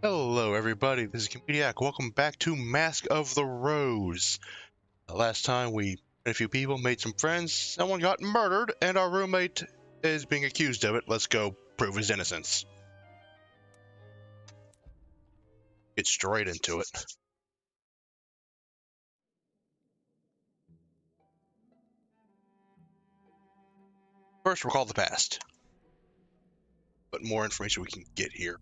Hello everybody, this is Comediac. Welcome back to Mask of the Rose. Last time we met a few people, made some friends, someone got murdered, and our roommate is being accused of it. Let's go prove his innocence. Get straight into it. First, recall the past. But more information we can get here.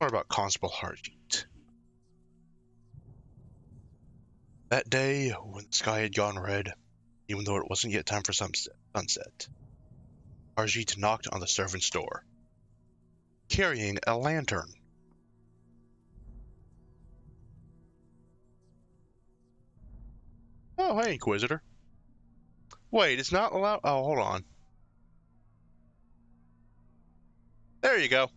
More about Constable Harjeet. That day, when the sky had gone red, even though it wasn't yet time for sunset, Harjeet knocked on the servant's door, carrying a lantern. Oh, hey, Inquisitor. Wait, it's not allowed? Oh, hold on. There you go.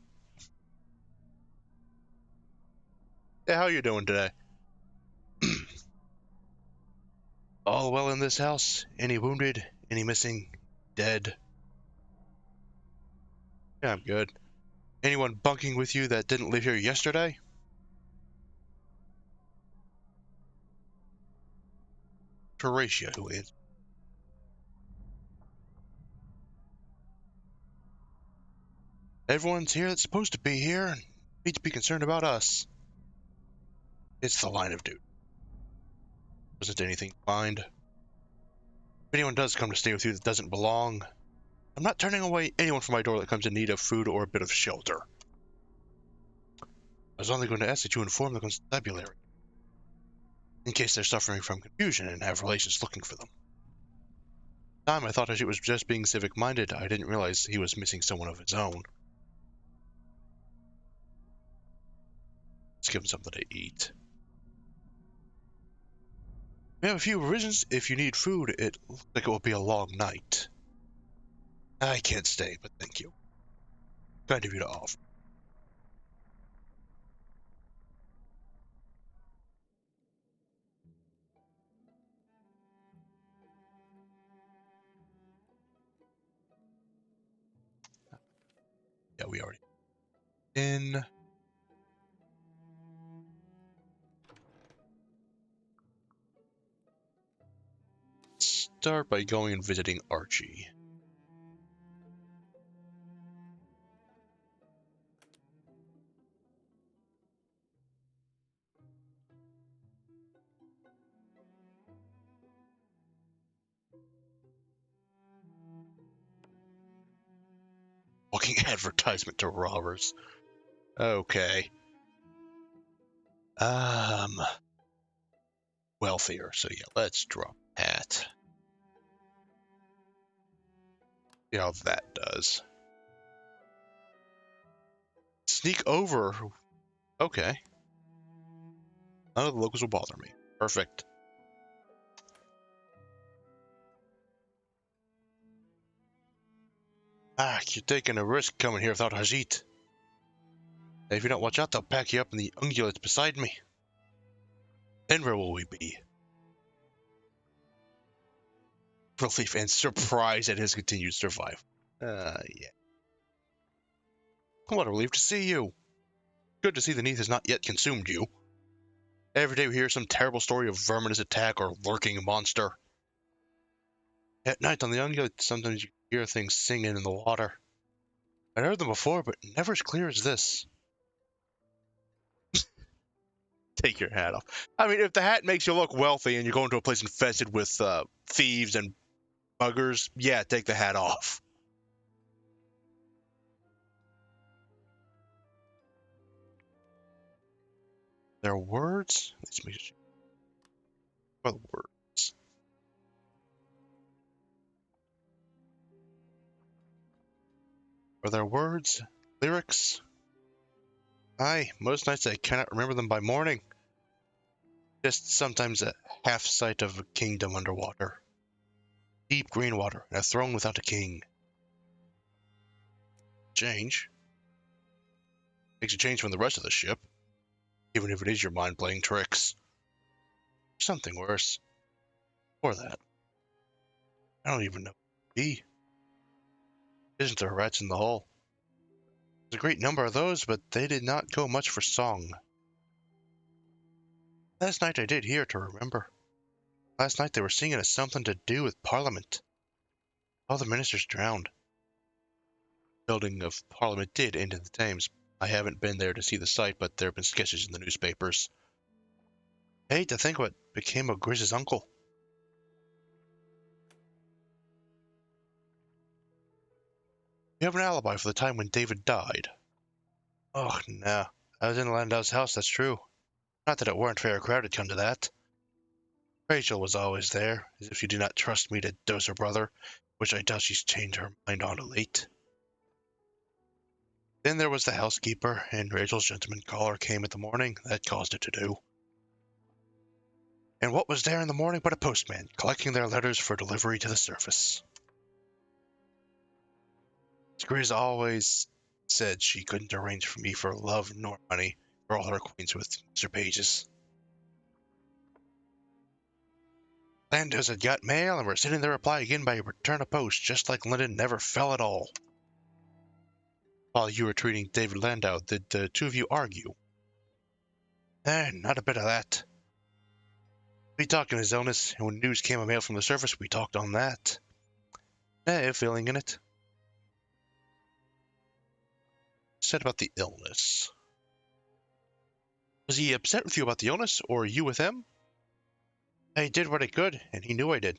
Yeah, how you doing today? All well in this house? Any wounded? Any missing? Dead? Yeah, I'm good. Anyone bunking with you that didn't live here yesterday? Horatio, who is? Everyone's here that's supposed to be here and need to be concerned about us. It's the line of duty. Wasn't anything to mind. If anyone does come to stay with you that doesn't belong, I'm not turning away anyone from my door that comes in need of food or a bit of shelter. I was only going to ask that you inform the constabulary, in case they're suffering from confusion and have relations looking for them. At the time I thought he was just being civic-minded. I didn't realize he was missing someone of his own. Let's give him something to eat. We have a few provisions. If you need food, it looks like it will be a long night. I can't stay, but thank you. Kind of you to offer. Yeah, we already in. Start by going and visiting Archie. Walking advertisement to robbers. Okay. Wealthier, so yeah, let's drop that. See how that does. Sneak over. Okay. None of the locals will bother me. Perfect. You're taking a risk coming here without Hajit. If you don't watch out, they'll pack you up in the ungulates beside me. Then where will we be? Relief and surprise at his continued survival. Yeah. What a relief to see you. Good to see the Neath has not yet consumed you. Every day we hear some terrible story of verminous attack or lurking monster. At night on the ungulates, sometimes you hear things singing in the water. I'd heard them before, but never as clear as this. Take your hat off. I mean, if the hat makes you look wealthy and you're going to a place infested with thieves and buggers, yeah, take the hat off. Their words? Let's make sure. What are the words? Are there words? Lyrics? Aye, most nights I cannot remember them by morning. Just sometimes a half sight of a kingdom underwater. Deep green water, and a throne without a king. Change? Makes a change from the rest of the ship. Even if it is your mind playing tricks. Something worse. Or that. I don't even know what it would be. Isn't there rats in the hole? There's a great number of those, but they did not go much for song. Last night I did hear to remember. Last night they were singing of something to do with Parliament. All the ministers drowned. Building of Parliament did end in the Thames. I haven't been there to see the site, but there have been sketches in the newspapers. I hate to think what became of Grizz's uncle. You have an alibi for the time when David died. Oh, no. I was in Landau's house, that's true. Not that it weren't fair crowded, come to that. Rachel was always there, as if she did not trust me to dose her brother, which I doubt she's changed her mind on of late. Then there was the housekeeper, and Rachel's gentleman caller came in the morning. That caused it to do. And what was there in the morning but a postman, collecting their letters for delivery to the surface? Grizz always said she couldn't arrange for me for love nor money for all her acquaintance with Mr. Pages. Landers had got mail and were sending their reply again by return of post, just like London never fell at all. While you were treating David Landau, did the two of you argue? Not a bit of that. We talked on his illness, and when news came of mail from the surface, we talked on that. Feeling in it. Said about the illness. Was he upset with you about the illness, or you with him? I did what I could, and he knew I did.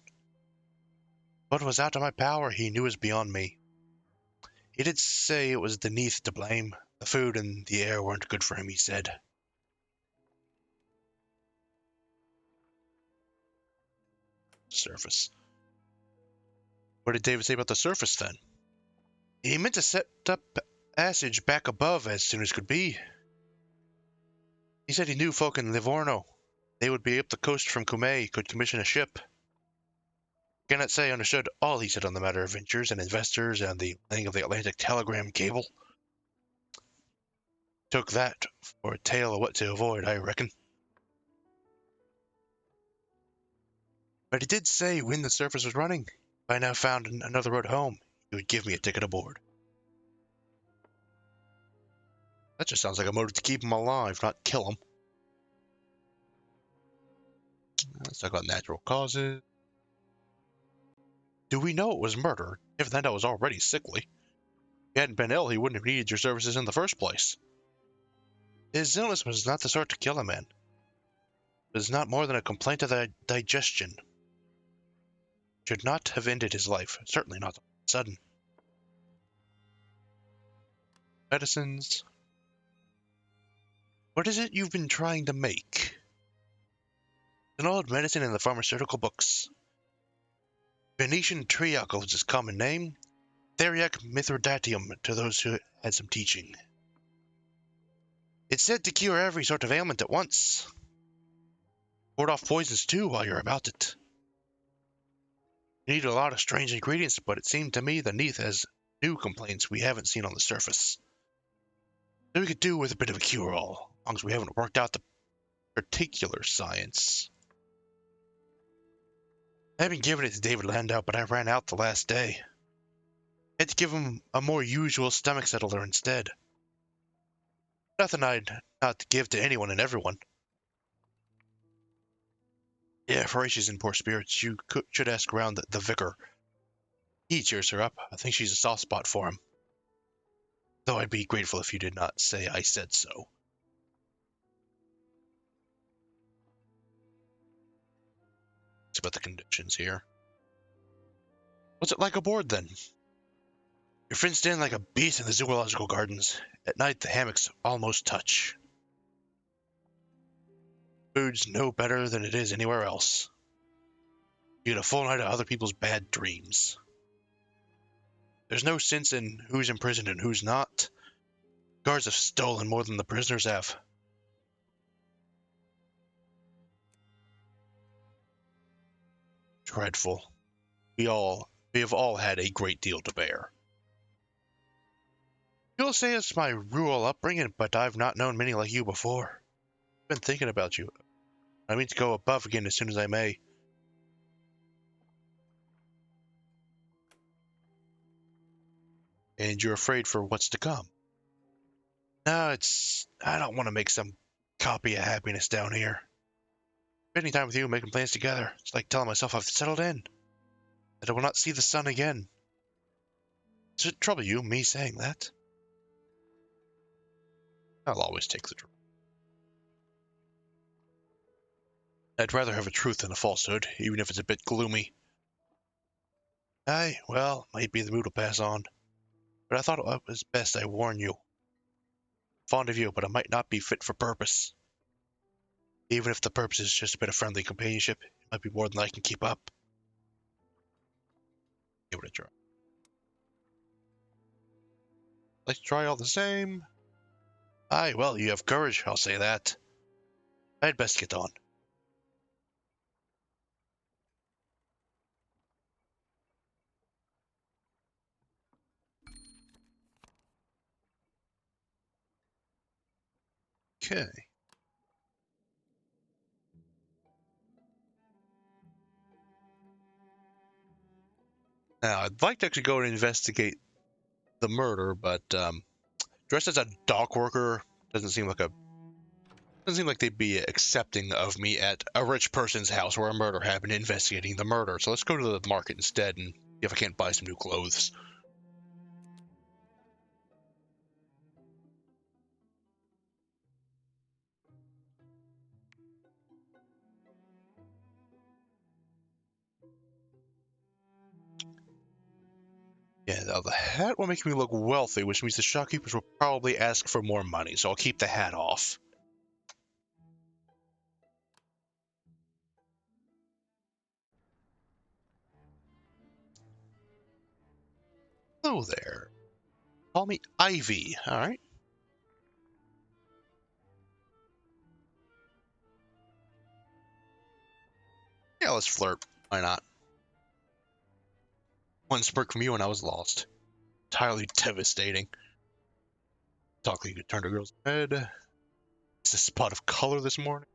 What was out of my power, he knew was beyond me. He did say it was the Neath to blame. The food and the air weren't good for him, he said. Surface. What did David say about the surface, then? He meant to set up passage back above as soon as could be. He said he knew folk in Livorno. They would be up the coast from Cumae, could commission a ship. Cannot say I understood all he said on the matter of ventures and investors and the laying of the Atlantic telegram cable. Took that for a tale of what to avoid, I reckon. But he did say when the surface was running, if I now found another road home, he would give me a ticket aboard. That just sounds like a motive to keep him alive, not kill him. Let's talk about natural causes. Do we know it was murder? If Landau was already sickly. If he hadn't been ill, he wouldn't have needed your services in the first place. His illness was not the sort to kill a man. It was not more than a complaint of the digestion. Should not have ended his life, certainly not sudden. Medicines. What is it you've been trying to make? An old medicine in the pharmaceutical books. Venetian triacle is its common name. Theriac mithridatium to those who had some teaching. It's said to cure every sort of ailment at once. Ward off poisons too while you're about it. You need a lot of strange ingredients, but it seemed to me the Neath has new complaints we haven't seen on the surface. So we could do with a bit of a cure-all, as long as we haven't worked out the particular science. I've been giving it to David Landau, but I ran out the last day. I had to give him a more usual stomach settler instead. Nothing I'd not give to anyone and everyone. Yeah, Horatia's in poor spirits. You should ask around the vicar. He cheers her up. I think she's a soft spot for him. Though I'd be grateful if you did not say I said so. It's about the conditions here. What's it like aboard, then? You're fenced in like a beast in the zoological gardens. At night, the hammocks almost touch. Food's no better than it is anywhere else. You get a full night of other people's bad dreams. There's no sense in who's imprisoned and who's not. Guards have stolen more than the prisoners have. Dreadful. We have all had a great deal to bear. You'll say it's my rural upbringing, but I've not known many like you before. I've been thinking about you. I mean to go above again as soon as I may. And you're afraid for what's to come. No, I don't want to make some copy of happiness down here. Spending time with you, making plans together. It's like telling myself I've settled in. That I will not see the sun again. Does it trouble you, me saying that? I'll always take the truth. I'd rather have a truth than a falsehood, even if it's a bit gloomy. Aye, well, might be the mood will pass on. But I thought it was best I warn you. Fond of you, but I might not be fit for purpose. Even if the purpose is just a bit of friendly companionship, it might be more than I can keep up. Give it a try. Let's try all the same. Aye, well, you have courage, I'll say that. I'd best get on. Okay. Now, I'd like to actually go and investigate the murder, but dressed as a dock worker doesn't seem like they'd be accepting of me at a rich person's house where a murder happened, investigating the murder. So let's go to the market instead and see if I can't buy some new clothes. Yeah, now the hat will make me look wealthy, which means the shopkeepers will probably ask for more money, so I'll keep the hat off. Hello there. Call me Ivy, alright? Yeah, let's flirt. Why not? One smirk from you and I was lost. Entirely devastating. Talk like you could turn a girl's head. It's a spot of color this morning.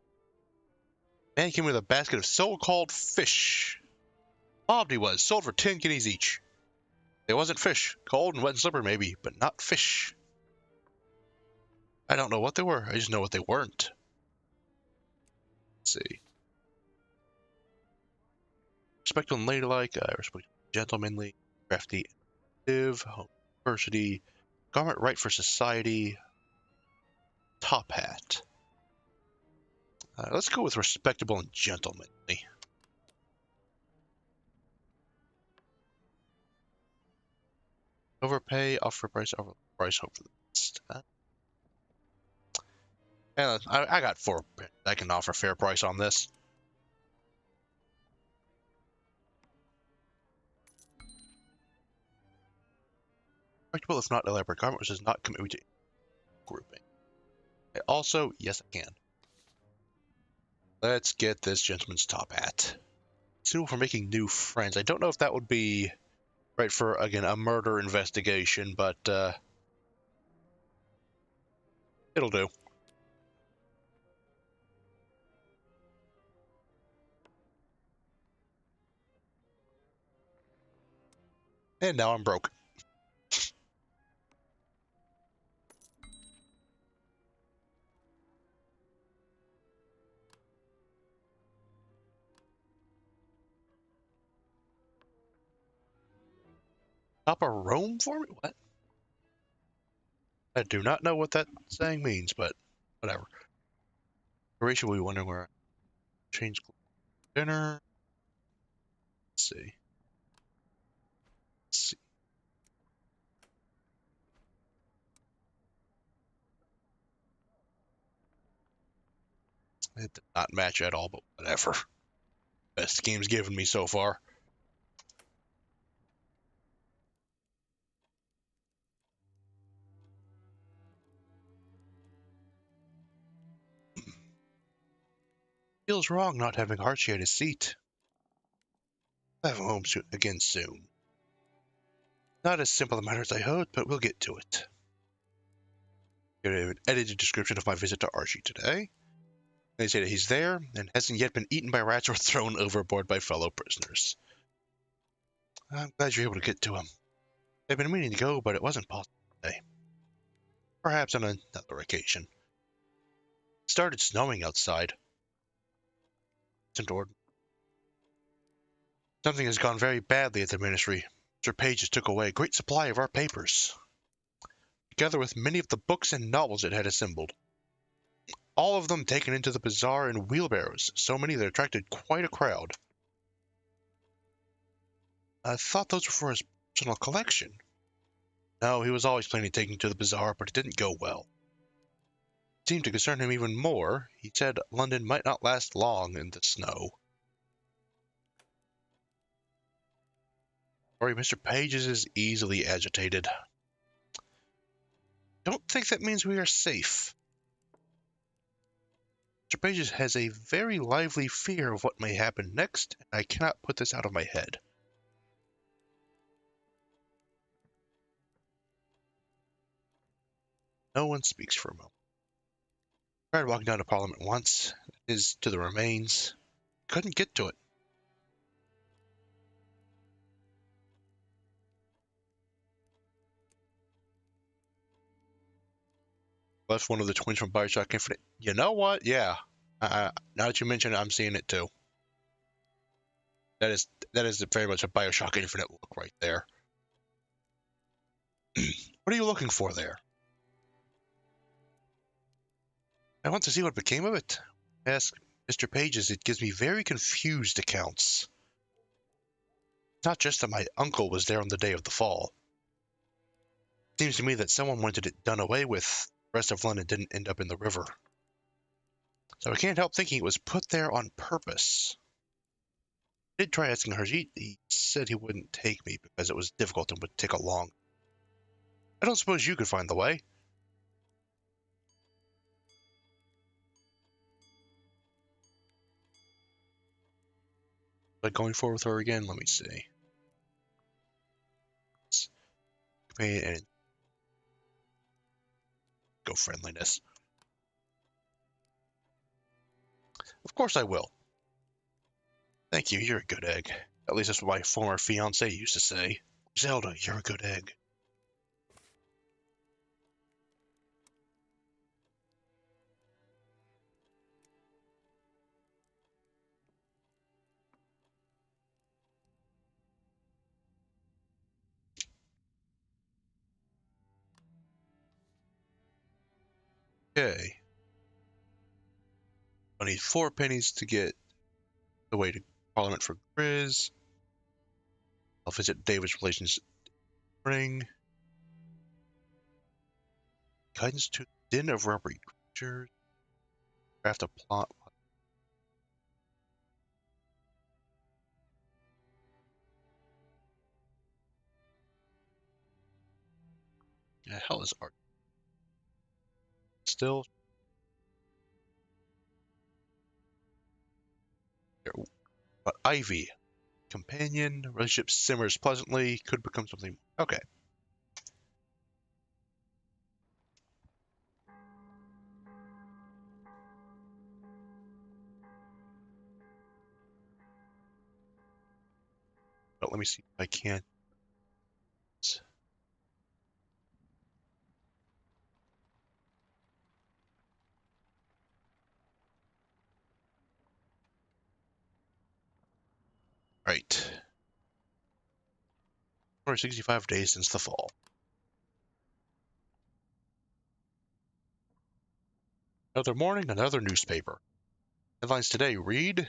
Man came with a basket of so-called fish. Mobbed he was, sold for 10 guineas each. They wasn't fish. Cold and wet and slippery maybe, but not fish. I don't know what they were, I just know what they weren't. Let's see. Respectful and ladylike, gentlemanly, crafty, active, home university, garment right for society, top hat. Let's go with respectable and gentlemanly. Overpay, offer price, hope for the best. Yeah, I got 4. I can offer fair price on this. Respectable if not elaborate garment, which does not commit me to grouping. Also, yes, I can. Let's get this gentleman's top hat. Suitable for making new friends. I don't know if that would be right for, again, a murder investigation, but it'll do. And now I'm broke. Top of Rome for me? What? I do not know what that saying means, but whatever. Horatio will be wondering where I change dinner. Let's see. Let's see. It did not match at all, but whatever. Best game's given me so far. Feels wrong not having Archie at his seat. I'll have him home again soon. Not as simple a matter as I hoped, but we'll get to it. Get an edited description of my visit to Archie today. They say that he's there and hasn't yet been eaten by rats or thrown overboard by fellow prisoners. I'm glad you're able to get to him. I've been meaning to go, but it wasn't possible today. Perhaps on another occasion. It started snowing outside. Something has gone very badly at the ministry. Mr. Page has took away a great supply of our papers, together with many of the books and novels it had assembled. All of them taken into the bazaar in wheelbarrows, so many that attracted quite a crowd. I thought those were for his personal collection. No, he was always planning to take them to the bazaar, but it didn't go well. It seemed to concern him even more. He said London might not last long in the snow. Sorry, Mr. Page is easily agitated. Don't think that means we are safe. Mr. Page has a very lively fear of what may happen next, and I cannot put this out of my head. No one speaks for a moment. I tried walking down to Parliament once, to the remains. Couldn't get to it. Left one of the twins from Bioshock Infinite. You know what? Yeah. Now that you mention it, I'm seeing it too. That is very much a Bioshock Infinite look right there. What are you looking for there? I want to see what became of it. Ask Mr. Page's. It gives me very confused accounts. It's not just that my uncle was there on the day of the fall. It seems to me that someone wanted it done away with. The rest of London didn't end up in the river. So I can't help thinking it was put there on purpose. I did try asking Harjeet. He said he wouldn't take me because it was difficult and would take a long. I don't suppose you could find the way. But going forward with her again, let me see. And go friendliness. Of course I will. Thank you, you're a good egg. At least that's what my former fiance used to say. Zelda, you're a good egg. Okay. I need 4 pennies to get the way to Parliament for Grizz. I'll visit David's relations ring. Guidance to the den of rubbery creatures. Craft a plot. The hell is art? Still. But Ivy. Companion. Relationship simmers pleasantly. Could become something. Okay. But let me see if I can. Right. 465 days since the fall. Another morning, another newspaper. Headlines today read: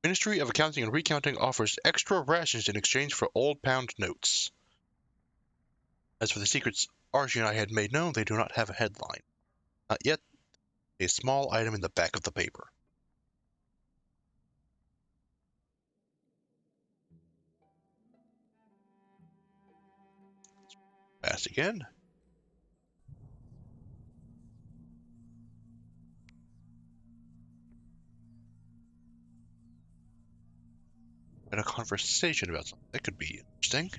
Ministry of Accounting and Recounting offers extra rations in exchange for old pound notes. As for the secrets Archie and I had made known, they do not have a headline. Not yet. A small item in the back of the paper. Pass again. And a conversation about something. That could be interesting.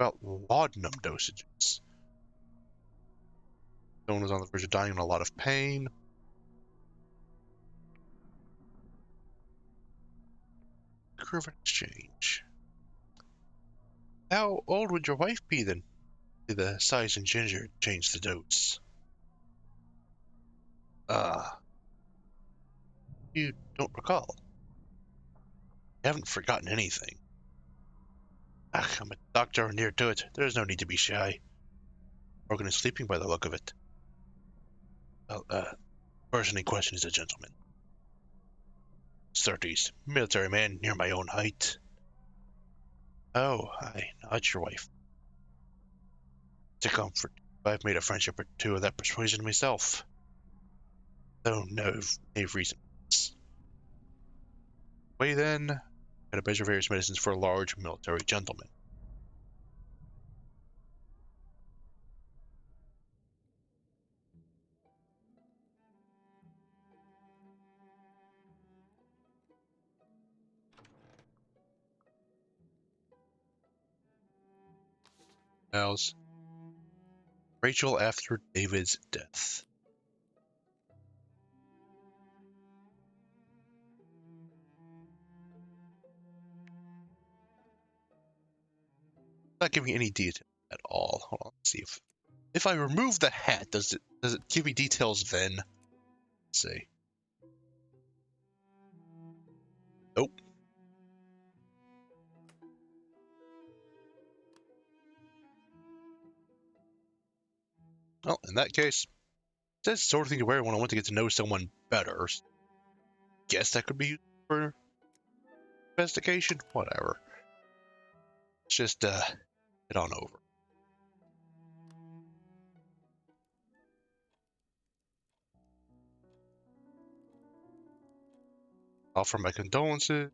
about laudanum dosages. Someone was on the verge of dying in a lot of pain. Curve exchange. How old would your wife be then? Did the size and ginger change the dose? You don't recall. I haven't forgotten anything. I'm a doctor near to it. There's no need to be shy. Morgan is sleeping by the look of it. Well, person in question is a gentleman. 30s, military man near my own height. Oh, not your wife. To comfort, I've made a friendship or two of that persuasion myself. Though no reason. Way then, had a measure various medicines for a large military gentleman. How's Rachel after David's death? Not giving any detail at all. Hold on, let's see if I remove the hat, does it give me details then? Let's see. Nope. Well, in that case, that's the sort of thing to wear when I want to get to know someone better. Guess that could be used for investigation. Whatever. Let's just get on over. Offer my condolences.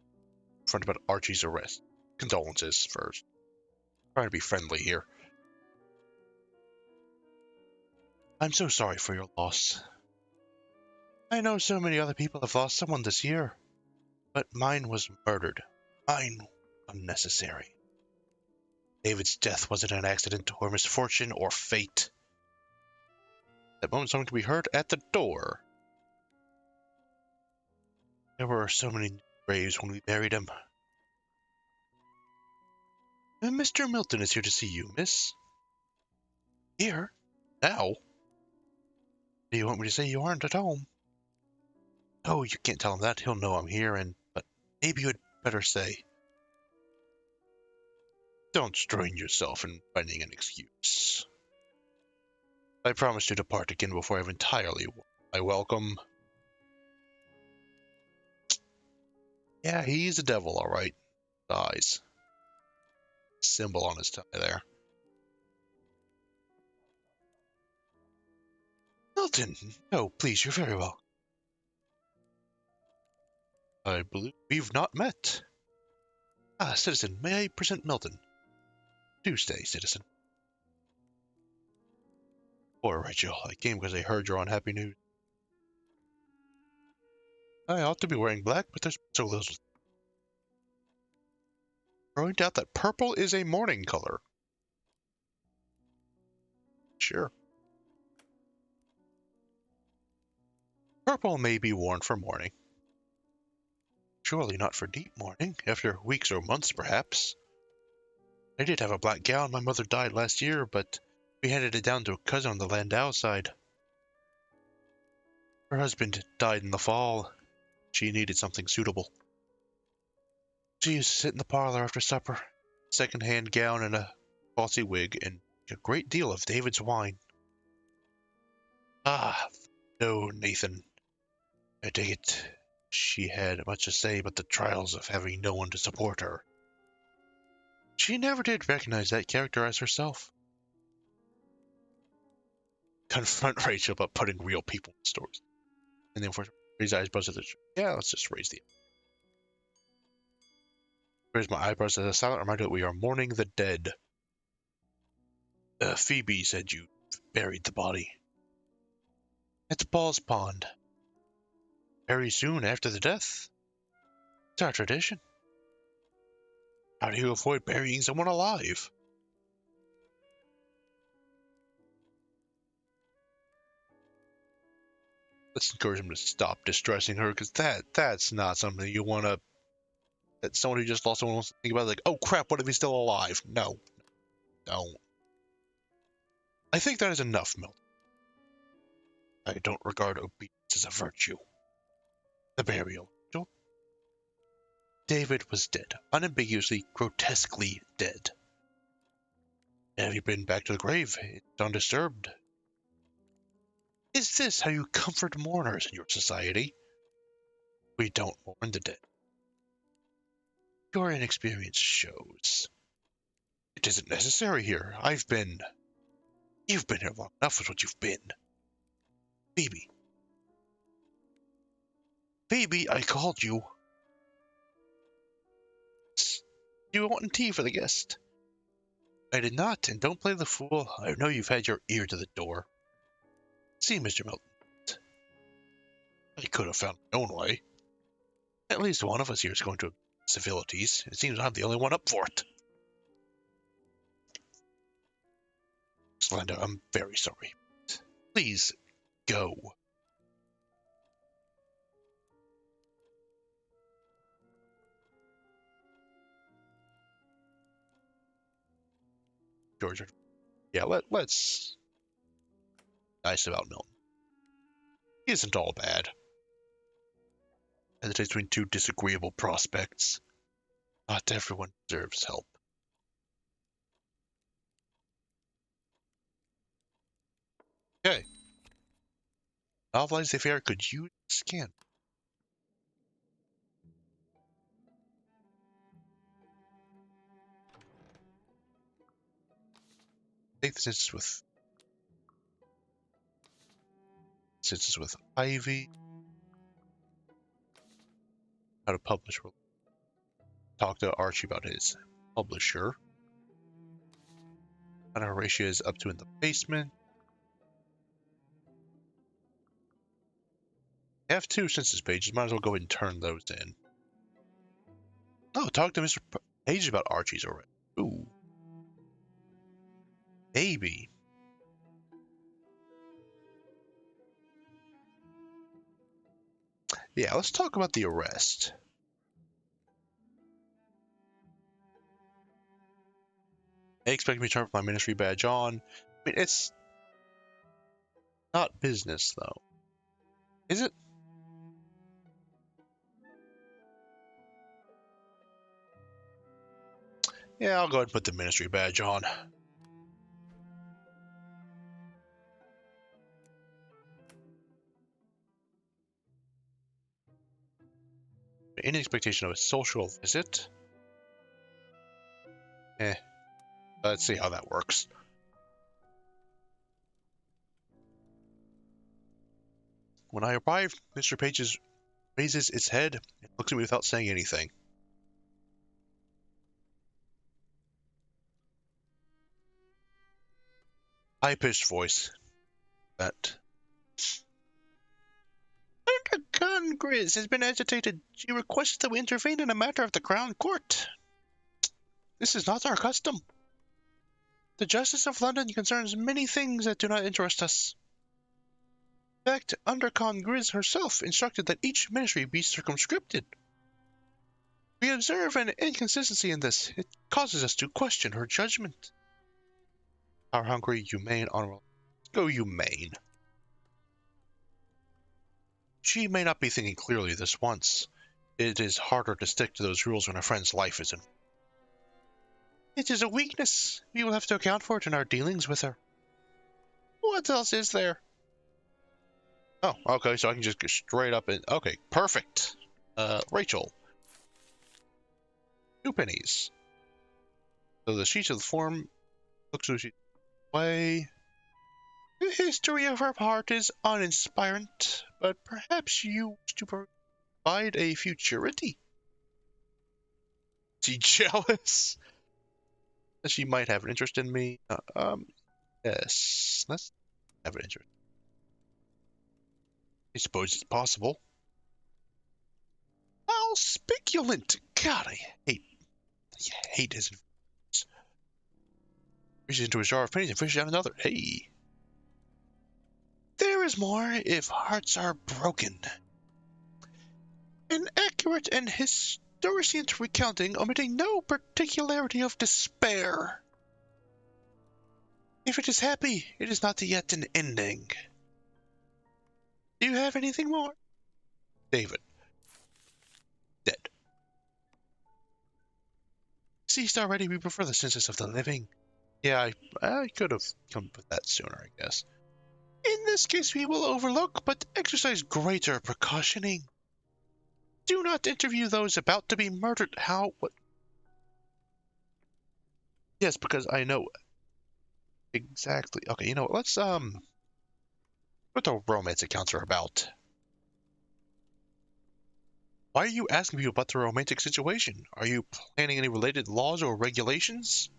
Front about Archie's arrest. Condolences first. Trying to be friendly here. I'm so sorry for your loss. I know so many other people have lost someone this year, but mine was murdered. Mine unnecessary. David's death wasn't an accident or misfortune or fate. That moment someone could be heard at the door. There were so many graves when we buried him. Mr. Milton is here to see you, miss. Here? Now? Do you want me to say you aren't at home? Oh, you can't tell him that. He'll know I'm here, but maybe you had better say. Don't strain yourself in finding an excuse. I promise to depart again before I've entirely won my welcome. Yeah, he's a devil, all right. Eyes. Symbol on his tie there. Milton! No, please, you're very well. I believe we've not met. Ah, citizen, may I present Milton? Do stay, citizen. Poor Rachel, I came because I heard your unhappy news. I ought to be wearing black, but there's so little. Growing doubt that purple is a mourning color. Sure. Purple may be worn for mourning. Surely not for deep mourning, after weeks or months perhaps. I did have a black gown. My mother died last year, but we handed it down to a cousin on the Landau side. Her husband died in the fall. She needed something suitable. She used to sit in the parlor after supper, second-hand gown and a falsy wig, and a great deal of David's wine. Ah, no, Nathan. I take it she had much to say about the trials of having no one to support her. She never did recognize that character as herself. Confront Rachel about putting real people in stories. And then raise eyebrows at the yeah, let's just raise the raise my eyebrows as a silent reminder that we are mourning the dead. Phoebe said you buried the body. At Ball's Pond. Very soon after the death. It's our tradition. How do you avoid burying someone alive? let's encourage him to stop distressing her, because that's not something you want to. That someone who just lost someone wants to think about. Like, oh crap, what if he's still alive? No, don't. I think that is enough, Milton. I don't regard obedience as a virtue. The burial. David was dead, unambiguously, grotesquely dead. Have you been back to the grave? It's undisturbed. Is this how you comfort mourners in your society? We don't mourn the dead. Your inexperience shows. It isn't necessary here. You've been here long enough with what you've been. Phoebe. Phoebe, I called you. You wanting tea for the guest? I did not, and don't play the fool. I know you've had your ear to the door. See, Mr. Milton. I could have found my own way. At least one of us here is going to civilities. It seems I'm the only one up for it. Slender, I'm very sorry. Please, go. George, yeah, let's... Nice about Milton. He isn't all bad. Hesitates between two disagreeable prospects. Not everyone deserves help. Okay. Novelize the affair could use scan. Take this instance with Ivy. How to publish. Talk to Archie about his publisher. And Horatia is up to in the basement. I have 2 census pages. Might as well go ahead and turn those in. Oh, talk to Mr. Page about Archie's already. Ooh. Maybe. Yeah, let's talk about the arrest. They expect me to turn up my ministry badge on. I mean, it's not business, though. Is it? Yeah, I'll go ahead and put the ministry badge on. In expectation of a social visit. Let's see how that works. When I arrive, Mr. Page raises its head and looks at me without saying anything. High-pitched voice. That. Congress has been agitated. She requests that we intervene in a matter of the Crown Court. This is not our custom. The Justice of London concerns many things that do not interest us. In fact, Undercon Grizz herself instructed that each ministry be circumscribed. We observe an inconsistency in this. It causes us to question her judgment. Our hungry, humane, honorable. Go humane. She may not be thinking clearly this once. It is harder to stick to those rules when a friend's life is involved. It is a weakness. We will have to account for it in our dealings with her. What else is there? Oh, okay, so I can just go straight up and... Okay, perfect. Rachel. 2 pennies. So the sheets of the form looks as she way. The history of her part is uninspiring, but perhaps you wish to provide a futurity. Is she jealous? She might have an interest in me. Yes, let's have an interest. I suppose it's possible. How speculent! God, I hate his. Reaches into a jar of pennies and fishes out another. Hey, there is more if hearts are broken. An accurate and historicient recounting omitting no particularity of despair. If it is happy, it is not yet an ending. Do you have anything more? David. Dead. Ceased already, we prefer the census of the living. Yeah, I could have come with that sooner, I guess. In this case, we will overlook, but exercise greater precautioning. Do not interview those about to be murdered. How? What? Yes, because I know exactly. Okay, you know what? Let's what the romance accounts are about. Why are you asking people about the romantic situation? Are you planning any related laws or regulations?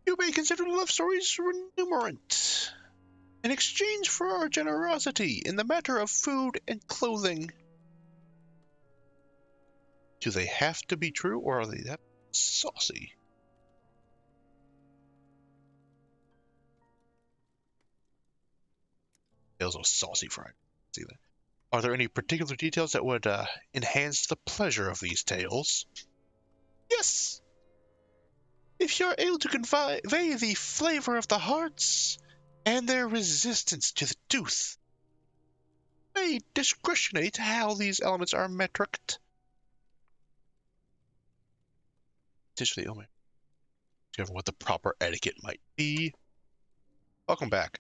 You may consider love stories remunerant in exchange for our generosity in the matter of food and clothing. Do they have to be true, or are they that saucy? Tales of saucy fried. See that? Are there any particular details that would enhance the pleasure of these tales? Yes! If you're able to convey the flavor of the hearts and their resistance to the tooth, may discretionate how these elements are metriced. Potentially, oh my, discover what the proper etiquette might be. Welcome back.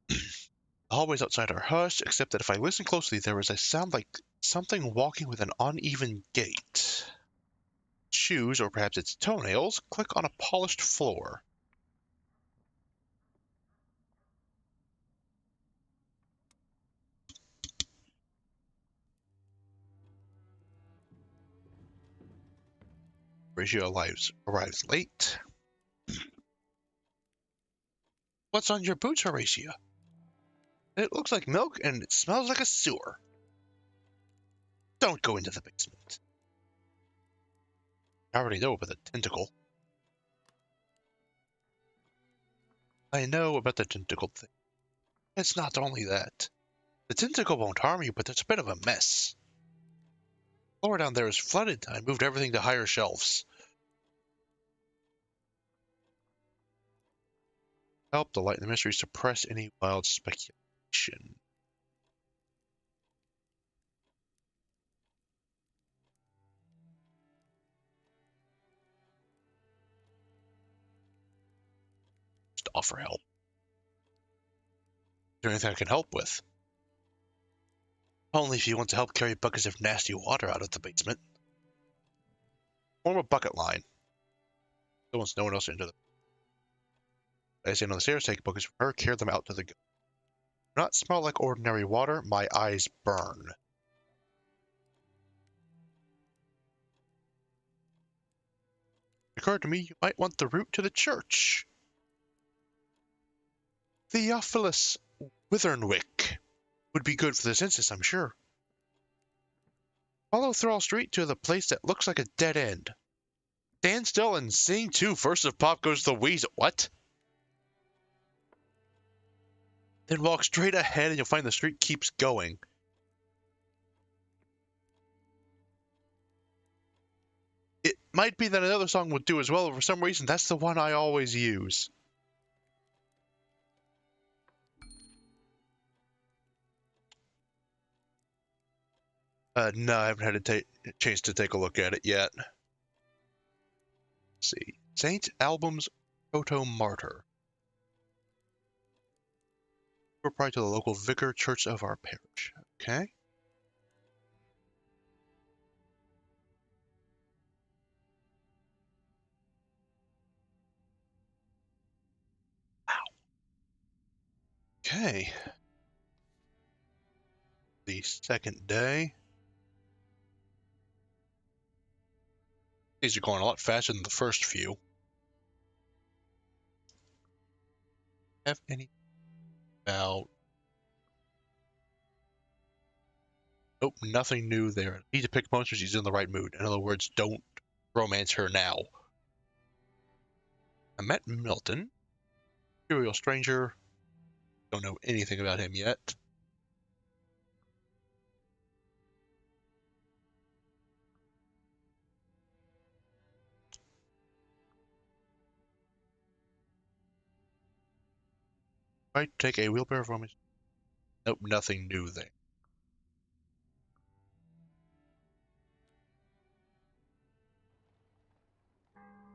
The hallways outside are hushed, except that if I listen closely, there is a sound like something walking with an uneven gait. Shoes, or perhaps its toenails, click on a polished floor. Horatio arrives late. What's on your boots, Horatio? It looks like milk and it smells like a sewer. Don't go into the basement. I already know about the tentacle. I know about the tentacle thing. It's not only that. The tentacle won't harm you, but there's a bit of a mess. The floor down there is flooded. I moved everything to higher shelves. Help the light and the mystery suppress any wild speculation. Just offer help. Is there anything I can help with? Only if you want to help carry buckets of nasty water out of the basement. Form a bucket line. So once no one else into the... I stand on the stairs, take buckets from her, carry them out to the... Do not smell like ordinary water. My eyes burn. It occurred to me you might want the route to the church. Theophilus Withernwick would be good for the census, I'm sure. Follow Thrall Street to the place that looks like a dead end. Stand still and sing too. First of pop goes the weasel. What? Then walk straight ahead and you'll find the street keeps going. It might be that another song would do as well, but for some reason that's the one I always use. No, I haven't had a chance to take a look at it yet. Let's see. Saint Album's Proto Martyr. Reply to the local vicar church of our parish. Okay. Wow. Okay. The second day. These are going a lot faster than the first few. Have any about... Nope, nothing new there. Need to pick monsters. She's in the right mood. In other words, don't romance her now. I met Milton. Imperial stranger. Don't know anything about him yet. Right, take a wheelbarrow for me. Nope, nothing new there.